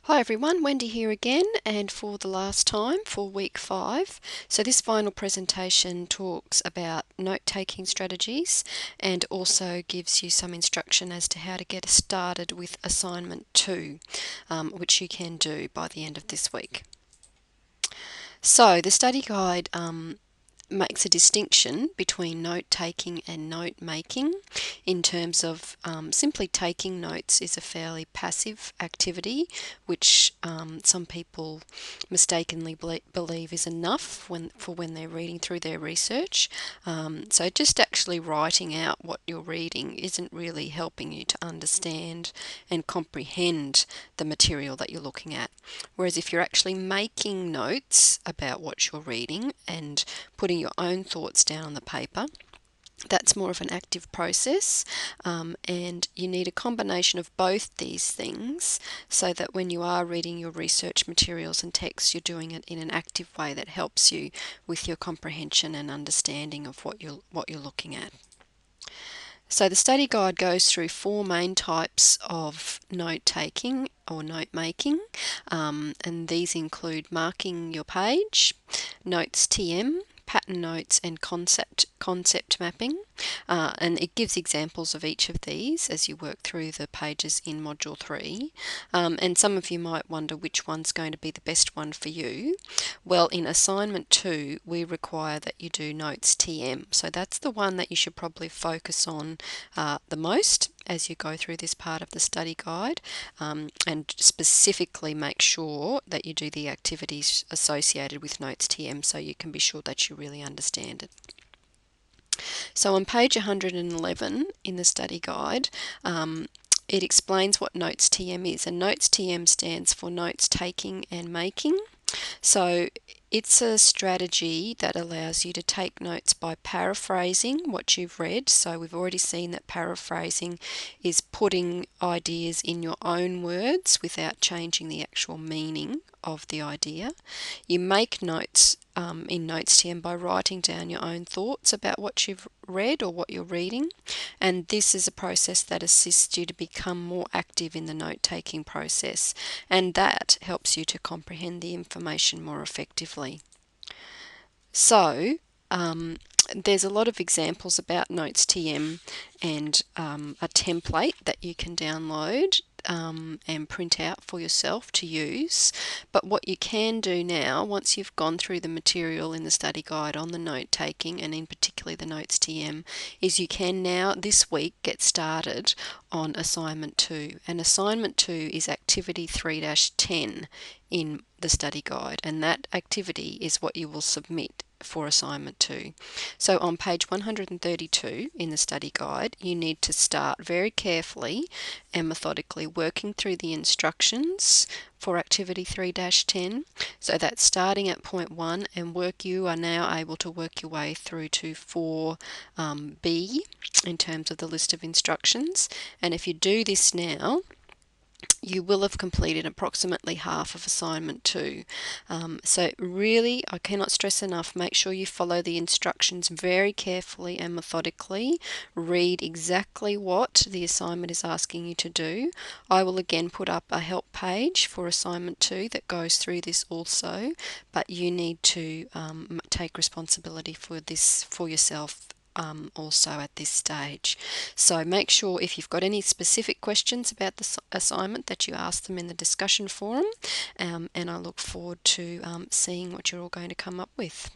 Hi everyone, Wendy here again, and for the last time for week 5. So this final presentation talks about note-taking strategies and also gives you some instruction as to how to get started with assignment 2, which you can do by the end of this week. So the study guide makes a distinction between note-taking and note-making in terms of simply taking notes is a fairly passive activity, which some people mistakenly believe is enough for when they're reading through their research. So just actually writing out what you're reading isn't really helping you to understand and comprehend the material that you're looking at. Whereas if you're actually making notes about what you're reading and putting your own thoughts down on the paper, that's more of an active process, and you need a combination of both these things so that when you are reading your research materials and texts, you're doing it in an active way that helps you with your comprehension and understanding of what you're looking at. So the study guide goes through 4 main types of note-taking or note-making, and these include marking your page, notes TM, pattern notes, and concept mapping, and it gives examples of each of these as you work through the pages in Module 3. And some of you might wonder which one's going to be the best one for you. Well, in Assignment 2, we require that you do Notes TM, so that's the one that you should probably focus on the most as you go through this part of the study guide, and specifically make sure that you do the activities associated with Notes TM so you can be sure that you really understand it. So on page 111 in the study guide, it explains what Notes TM is, and Notes TM stands for Notes Taking and Making. So it's a strategy that allows you to take notes by paraphrasing what you've read. So we've already seen that paraphrasing is putting ideas in your own words without changing the actual meaning of the idea. You make notes in Notes TM by writing down your own thoughts about what you've read or what you're reading, and this is a process that assists you to become more active in the note-taking process, and that helps you to comprehend the information more effectively. So there's a lot of examples about Notes TM and a template that you can download and print out for yourself to use. But what you can do now, once you've gone through the material in the study guide on the note taking, and in particular the Notes TM, is you can now this week get started on Assignment 2. And Assignment 2 is Activity 3-10 in the study guide, and that activity is what you will submit for Assignment 2. So on page 132 in the study guide, you need to start very carefully and methodically working through the instructions for Activity 3-10. So that's starting at point 1, and you are now able to work your way through to 4B in terms of the list of instructions. And if you do this now, you will have completed approximately half of Assignment 2. So really, I cannot stress enough, make sure you follow the instructions very carefully and methodically. Read exactly what the assignment is asking you to do. I will again put up a help page for Assignment 2 that goes through this also, but you need to take responsibility for this for yourself also at this stage. So make sure if you've got any specific questions about the assignment that you ask them in the discussion forum, and I look forward to seeing what you're all going to come up with.